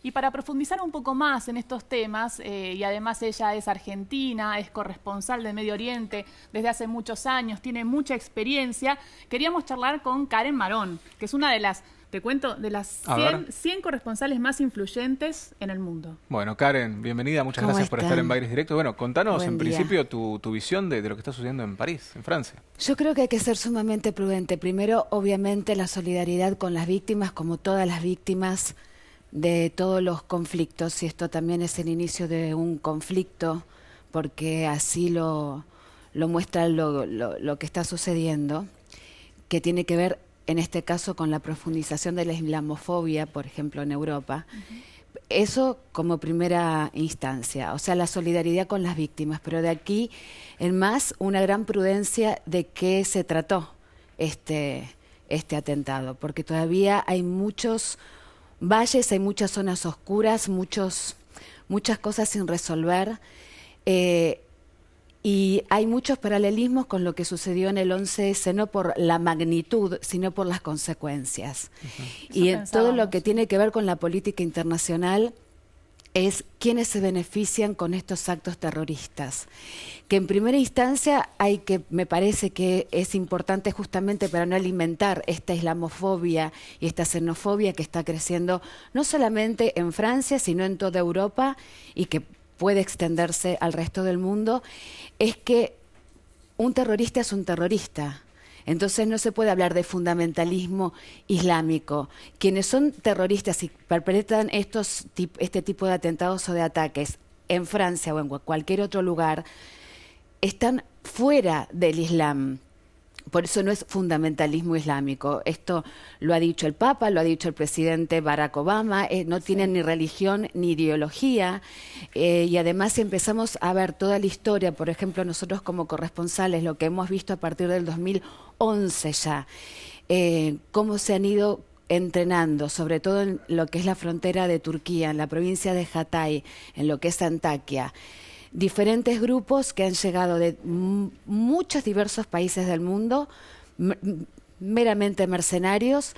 Y para profundizar un poco más en estos temas, y además ella es argentina, es corresponsal de Medio Oriente desde hace muchos años, tiene mucha experiencia, queríamos charlar con Karen Marón, que es una de las, te cuento, de las A ver. 100 corresponsales más influyentes en el mundo. Bueno, Karen, bienvenida, muchas ¿Cómo gracias por estar en están? Baires Directo. Bueno, contanos en Buen día. principio tu visión de lo que está sucediendo en París, en Francia. Yo creo que hay que ser sumamente prudente. Primero, obviamente, la solidaridad con las víctimas, como todas las víctimas de todos los conflictos, y esto también es el inicio de un conflicto, porque así lo muestra lo que está sucediendo, que tiene que ver, en este caso, con la profundización de la islamofobia, por ejemplo, en Europa. Eso como primera instancia, o sea, la solidaridad con las víctimas, pero de aquí en más una gran prudencia de qué se trató este atentado, porque todavía hay muchos valles, hay muchas zonas oscuras, muchas cosas sin resolver. eh, y hay muchos paralelismos con lo que sucedió en el 11S, no por la magnitud, sino por las consecuencias. Eso Y en todo lo que pensábamos. tiene que ver con la política internacional es quiénes se benefician con estos actos terroristas. Que en primera instancia me parece que es importante justamente para no alimentar esta islamofobia y esta xenofobia que está creciendo no solamente en Francia, sino en toda Europa y que puede extenderse al resto del mundo, es que un terrorista es un terrorista. Entonces no se puede hablar de fundamentalismo islámico. Quienes son terroristas y perpetran este tipo de atentados o de ataques en Francia o en cualquier otro lugar, están fuera del Islam. Por eso no es fundamentalismo islámico. Esto lo ha dicho el Papa, lo ha dicho el presidente Barack Obama, no tienen Sí. ni religión ni ideología. Y además si empezamos a ver toda la historia, por ejemplo, nosotros como corresponsales, lo que hemos visto a partir del 2011 ya, cómo se han ido entrenando, sobre todo en lo que es la frontera de Turquía, en la provincia de Hatay, en lo que es Antakya, diferentes grupos que han llegado de muchos diversos países del mundo, meramente mercenarios,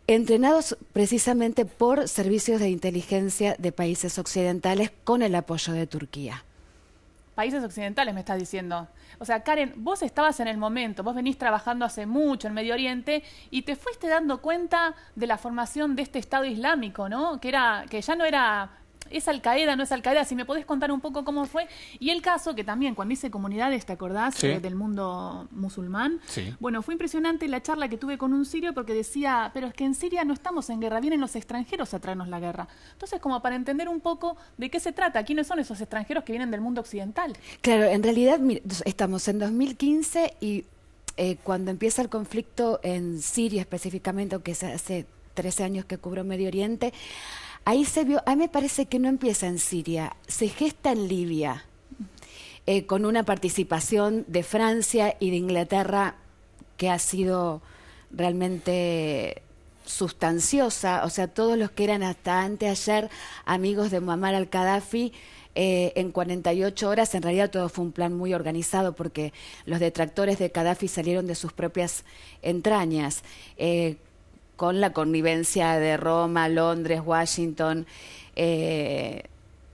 entrenados precisamente por servicios de inteligencia de países occidentales con el apoyo de Turquía. Países occidentales me estás diciendo. O sea, Karen, vos estabas en el momento, vos venís trabajando hace mucho en Medio Oriente y te fuiste dando cuenta de la formación de este Estado Islámico, ¿no? Que ya no era, es Al-Qaeda, no es Al-Qaeda. Si me podés contar un poco cómo fue. Y el caso que también, cuando hice comunidades, ¿te acordás? Sí, Del mundo musulmán. sí. Bueno, fue impresionante la charla que tuve con un sirio porque decía, pero es que en Siria no estamos en guerra, vienen los extranjeros a traernos la guerra. Entonces, como para entender un poco de qué se trata, quiénes son esos extranjeros que vienen del mundo occidental. Claro, en realidad estamos en 2015 y cuando empieza el conflicto en Siria específicamente, aunque es hace 13 años que cubro Medio Oriente, ahí se vio, a mí me parece que no empieza en Siria, se gesta en Libia, con una participación de Francia y de Inglaterra que ha sido realmente sustanciosa, o sea, todos los que eran hasta anteayer amigos de Muammar al-Gaddafi, en 48 horas, en realidad todo fue un plan muy organizado porque los detractores de Gaddafi salieron de sus propias entrañas, con la connivencia de Roma, Londres, Washington,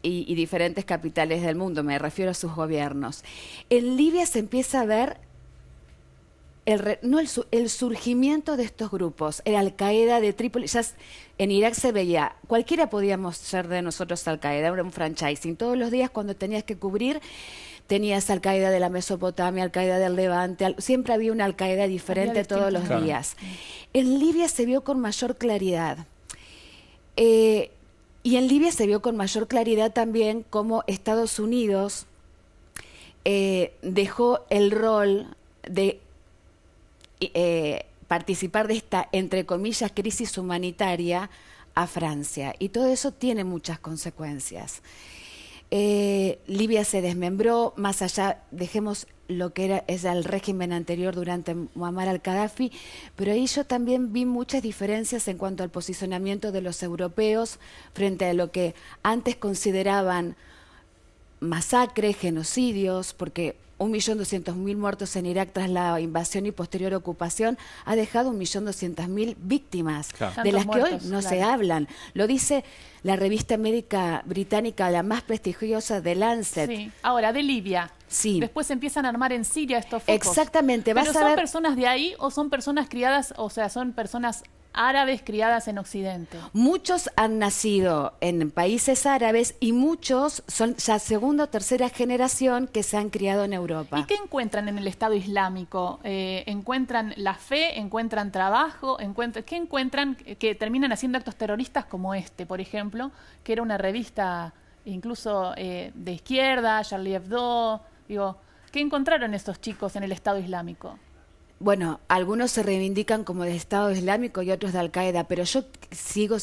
y diferentes capitales del mundo, me refiero a sus gobiernos. En Libia se empieza a ver el surgimiento de estos grupos, el Al-Qaeda de Trípoli. En Irak se veía, cualquiera podíamos ser de nosotros Al-Qaeda, era un franchising. Todos los días cuando tenías que cubrir, tenías Al-Qaeda de la Mesopotamia, Al-Qaeda del Levante, siempre había una Al-Qaeda Había diferente todos distintos los Claro. nombres. días. En Libia se vio con mayor claridad. Eh, y en Libia se vio con mayor claridad también cómo Estados Unidos dejó el rol de participar de esta, entre comillas, crisis humanitaria a Francia. Y todo eso tiene muchas consecuencias. Libia se desmembró, más allá, dejemos lo que es el régimen anterior durante Muammar al-Gaddafi, pero ahí yo también vi muchas diferencias en cuanto al posicionamiento de los europeos frente a lo que antes consideraban masacres, genocidios, porque 1.200.000 muertos en Irak tras la invasión y posterior ocupación ha dejado 1.200.000 víctimas, Claro. de las que hoy Tantos no muertos, se claro. hablan. Lo dice la revista médica británica, la más prestigiosa, The Lancet. Sí. Ahora, de Libia. Sí. Después se empiezan a armar en Siria estos focos. Exactamente, vas ¿Pero a son ver- personas de ahí o son personas criadas, o sea, son personas árabes criadas en Occidente? Muchos han nacido en países árabes y muchos son ya segunda o tercera generación que se han criado en Europa. ¿Y qué encuentran en el Estado Islámico? ¿Encuentran la fe? ¿Encuentran trabajo? ¿Qué encuentran que terminan haciendo actos terroristas como este, por ejemplo, que era una revista incluso de izquierda, Charlie Hebdo? Digo, ¿qué encontraron estos chicos en el Estado Islámico? Bueno, algunos se reivindican como del Estado Islámico y otros de Al-Qaeda, pero yo sigo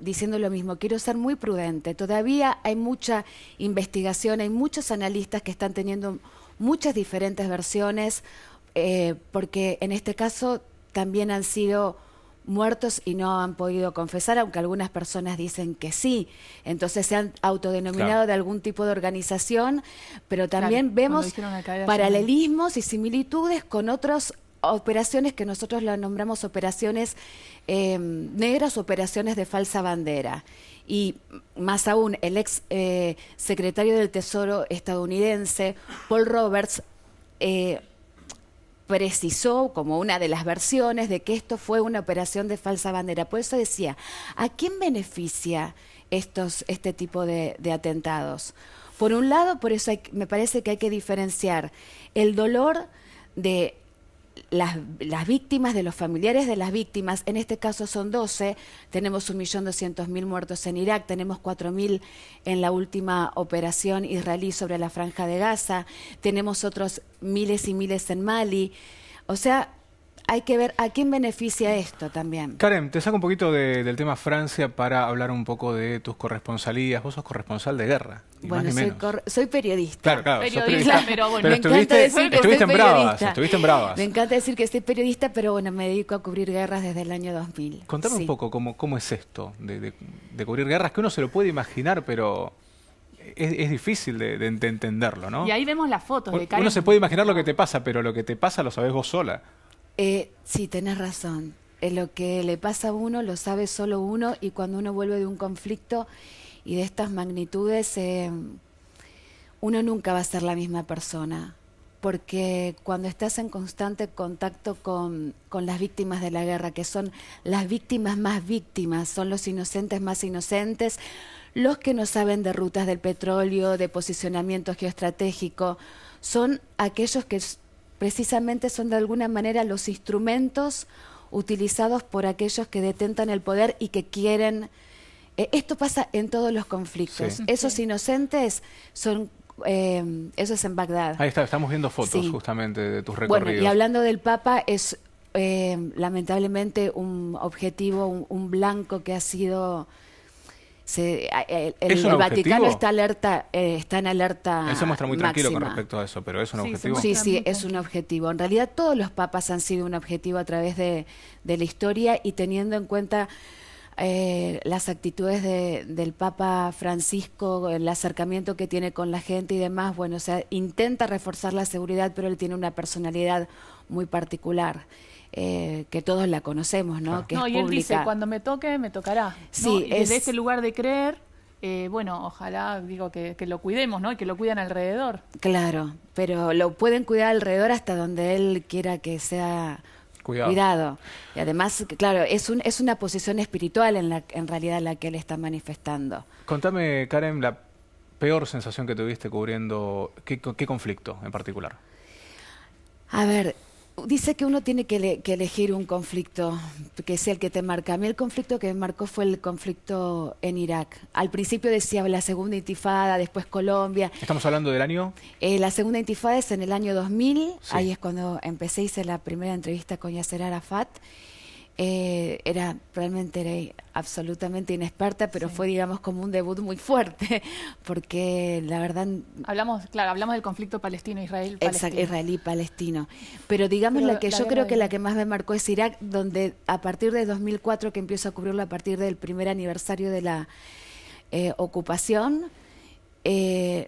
diciendo lo mismo, quiero ser muy prudente. Todavía hay mucha investigación, hay muchos analistas que están teniendo muchas diferentes versiones, porque en este caso también han sido muertos y no han podido confesar, aunque algunas personas dicen que sí. Entonces se han autodenominado Claro. de algún tipo de organización, pero también Claro, vemos cuando dijeron Al-Qaeda, paralelismos y similitudes con otras operaciones que nosotros las nombramos operaciones negras, operaciones de falsa bandera. Y más aún, el ex secretario del Tesoro estadounidense, Paul Roberts, precisó como una de las versiones de que esto fue una operación de falsa bandera. Por eso decía, ¿a quién beneficia este tipo de atentados? Por un lado, por eso me parece que hay que diferenciar el dolor de las víctimas, de los familiares de las víctimas. En este caso son 12, tenemos 1.200.000 muertos en Irak, tenemos 4.000 en la última operación israelí sobre la Franja de Gaza, tenemos otros miles y miles en Mali. O sea, hay que ver a quién beneficia esto también. Karen, te saco un poquito del tema Francia para hablar un poco de tus corresponsalías. Vos sos corresponsal de guerra, ni más Bueno, ni menos. soy periodista. Claro, claro, sos Periodista, pero bueno, me encanta decir que soy estuviste en Bravas, periodista. estuviste en Bravas. Me encanta decir que soy periodista, pero bueno, me dedico a cubrir guerras desde el año 2000. Contame Sí. un poco cómo es esto de cubrir guerras, que uno se lo puede imaginar, pero es difícil de entenderlo, ¿no? Y ahí vemos las fotos de Karen. Uno se puede imaginar lo que te pasa, pero lo que te pasa lo sabés vos sola. Sí, tenés razón. Lo que le pasa a uno lo sabe solo uno, y cuando uno vuelve de un conflicto y de estas magnitudes, uno nunca va a ser la misma persona, porque cuando estás en constante contacto con las víctimas de la guerra, que son las víctimas más víctimas, son los inocentes más inocentes, los que no saben de rutas del petróleo, de posicionamiento geoestratégico, son aquellos que precisamente son de alguna manera los instrumentos utilizados por aquellos que detentan el poder y que quieren... esto pasa en todos los conflictos. Sí. Esos Sí. inocentes son... eso es en Bagdad. Ahí está, estamos viendo fotos Sí. justamente de tus Bueno, recorridos. y hablando del Papa, es lamentablemente un objetivo, un blanco que ha sido... ¿Es un el Vaticano objetivo? Está en alerta Él se muestra muy tranquilo con máxima. respecto a eso, pero es un Sí, se objetivo. Sí, muestra sí, muy es tranquilo. un objetivo. En realidad todos los papas han sido un objetivo a través de la historia, y teniendo en cuenta las actitudes del Papa Francisco, el acercamiento que tiene con la gente y demás, bueno, o sea, intenta reforzar la seguridad, pero él tiene una personalidad muy particular, que todos la conocemos, ¿no? Claro. Que No, es y él dice, pública. cuando me toque, me tocará. ¿no? Sí, Y desde es- ese lugar de creer, bueno, ojalá, digo, que lo cuidemos, ¿no? Y que lo cuidan alrededor. Claro, pero lo pueden cuidar alrededor hasta donde él quiera que sea cuidado. Y además, claro, es una posición espiritual en realidad la que él está manifestando. Contame, Karen, la peor sensación que tuviste cubriendo, ¿qué conflicto en particular? A ver, dice que uno tiene que elegir un conflicto que sea el que te marca. A mí el conflicto que me marcó fue el conflicto en Irak. Al principio decía la segunda intifada, después Colombia. Estamos hablando del año... La segunda intifada es en el año 2000, Sí. ahí es cuando hice la primera entrevista con Yasser Arafat. Realmente era absolutamente inexperta, pero Sí. fue, digamos, como un debut muy fuerte, porque la verdad... Hablamos del conflicto palestino-israel. Exacto, israelí-palestino. Pero digamos Pero la que la yo guerra creo de que la Irak. que más me marcó es Irak, donde a partir de 2004, que empiezo a cubrirlo a partir del primer aniversario de la ocupación,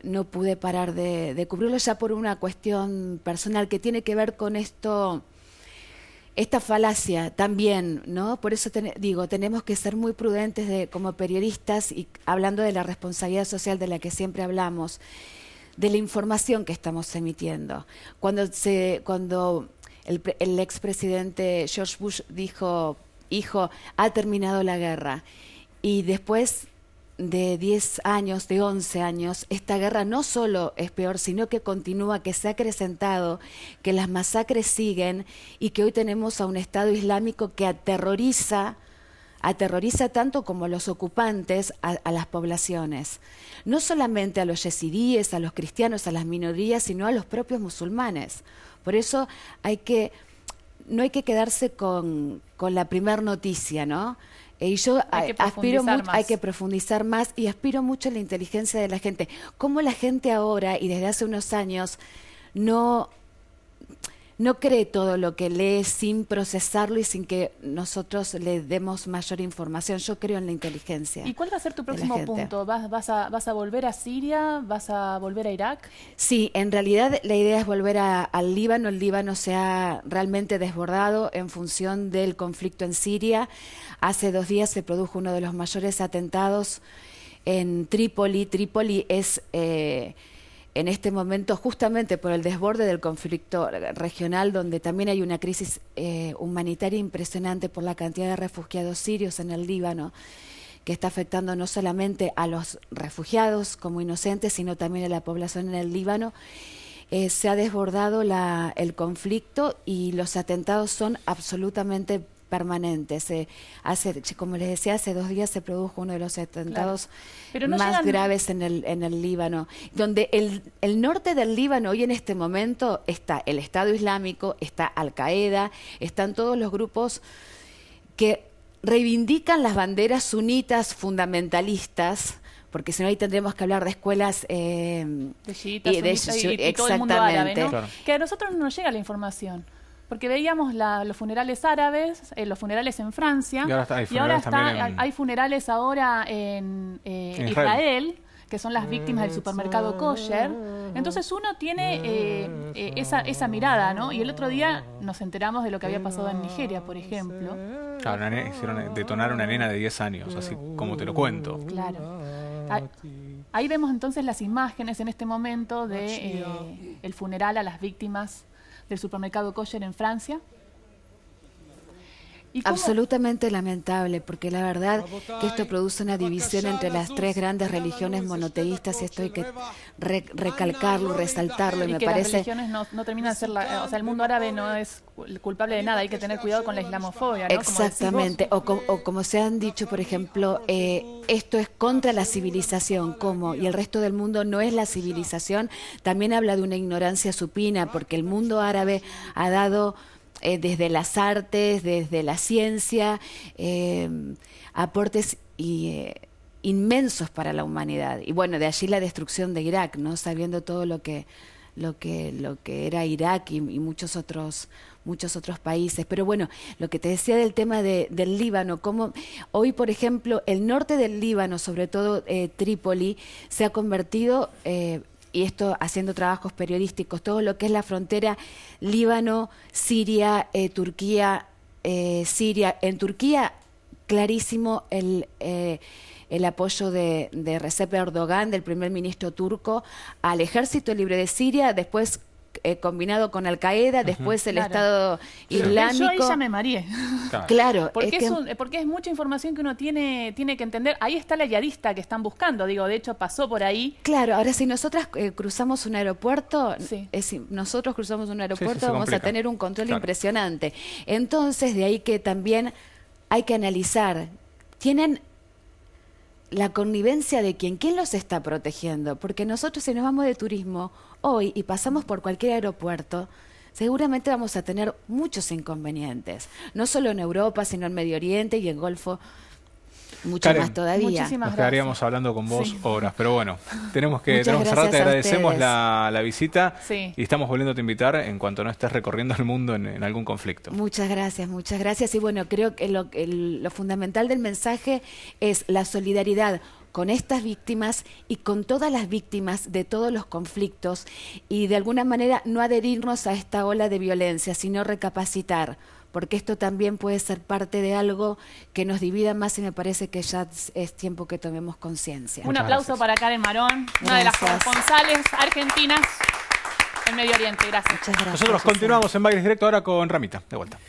no pude parar de cubrirlo ya por una cuestión personal que tiene que ver con esto, esta falacia también, ¿no? Por eso digo, tenemos que ser muy prudentes como periodistas y hablando de la responsabilidad social de la que siempre hablamos, de la información que estamos emitiendo. Cuando el expresidente George Bush dijo, hijo, ha terminado la guerra, y después de 10 años, de 11 años, esta guerra no solo es peor, sino que continúa, que se ha acrecentado, que las masacres siguen y que hoy tenemos a un Estado Islámico que aterroriza tanto como a los ocupantes, a las poblaciones. No solamente a los yezidíes, a los cristianos, a las minorías, sino a los propios musulmanes. Por eso no hay que quedarse con la primer noticia, ¿no? Y yo aspiro mucho, hay que profundizar más y aspiro mucho a la inteligencia de la gente. Cómo la gente ahora y desde hace unos años no cree todo lo que lee sin procesarlo y sin que nosotros le demos mayor información. Yo creo en la inteligencia. ¿Y cuál va a ser tu próximo punto? ¿Vas a volver a Siria? ¿Vas a volver a Irak? Sí, en realidad la idea es volver al Líbano. El Líbano se ha realmente desbordado en función del conflicto en Siria. Hace 2 días se produjo uno de los mayores atentados en Trípoli. Trípoli es... en este momento, justamente por el desborde del conflicto regional, donde también hay una crisis humanitaria impresionante por la cantidad de refugiados sirios en el Líbano, que está afectando no solamente a los refugiados como inocentes, sino también a la población en el Líbano. Se ha desbordado el conflicto y los atentados son absolutamente permanentes. Como les decía, hace 2 días se produjo uno de los atentados más graves en el Líbano, donde el norte del Líbano hoy en este momento está el Estado Islámico, está Al-Qaeda, están todos los grupos que reivindican las banderas sunitas fundamentalistas, porque si no ahí tendremos que hablar de escuelas de chiitas, y todo el mundo árabe, ¿no? Claro. Que a nosotros no nos llega la información. Porque veíamos los funerales árabes, los funerales en Francia, y ahora hay funerales ahora en Israel, que son las víctimas del supermercado kosher. Entonces uno tiene esa mirada, ¿no? Y el otro día nos enteramos de lo que había pasado en Nigeria, por ejemplo. Claro, hicieron detonar a una nena de 10 años, así como te lo cuento. Claro. Ahí vemos entonces las imágenes en este momento de el funeral a las víctimas del supermercado kosher en Francia. Absolutamente lamentable, porque la verdad que esto produce una división entre las 3 grandes religiones monoteístas, y esto hay que recalcarlo, resaltarlo, y me que parece... las religiones no terminan de ser o sea, el mundo árabe no es culpable de nada, hay que tener cuidado con la islamofobia, ¿no? Exactamente, o como se han dicho, por ejemplo, esto es contra la civilización, y el resto del mundo no es la civilización, también habla de una ignorancia supina, porque el mundo árabe ha dado... desde las artes, desde la ciencia, aportes inmensos para la humanidad. Y bueno, de allí la destrucción de Irak, ¿no? Sabiendo todo lo que era Irak y muchos otros países. Pero bueno, lo que te decía del tema del Líbano, como hoy, por ejemplo, el norte del Líbano, sobre todo Trípoli, se ha convertido... y esto haciendo trabajos periodísticos, todo lo que es la frontera Líbano, Siria, Turquía, Siria. En Turquía, clarísimo el apoyo de Recep Erdogan, del primer ministro turco, al Ejército Libre de Siria, después combinado con Al-Qaeda, después el Estado Islámico. Yo ahí ya me mareé. Claro. Porque es mucha información que uno tiene que entender. Ahí está la yihadista que están buscando. Digo, de hecho pasó por ahí. Claro, ahora si nosotras cruzamos un aeropuerto, vamos a tener un control impresionante. Entonces, de ahí que también hay que analizar. ¿Tienen la connivencia de quién los está protegiendo? Porque nosotros, si nos vamos de turismo hoy y pasamos por cualquier aeropuerto, seguramente vamos a tener muchos inconvenientes, no solo en Europa, sino en Medio Oriente y en Golfo, mucho Karen, más todavía. Nos quedaríamos hablando con vos horas, pero bueno, tenemos que cerrar. Te agradecemos la visita y estamos volviendo a invitar en cuanto no estés recorriendo el mundo en algún conflicto. Muchas gracias. Y bueno, creo que lo fundamental del mensaje es la solidaridad con estas víctimas y con todas las víctimas de todos los conflictos, y de alguna manera no adherirnos a esta ola de violencia, sino recapacitar, porque esto también puede ser parte de algo que nos divida más, y me parece que ya es tiempo que tomemos conciencia. Un aplauso para Karen Marón, una de las corresponsales argentinas en Medio Oriente. Gracias. Muchas gracias. Nosotros continuamos en Bagres Directo ahora con Ramita, de vuelta.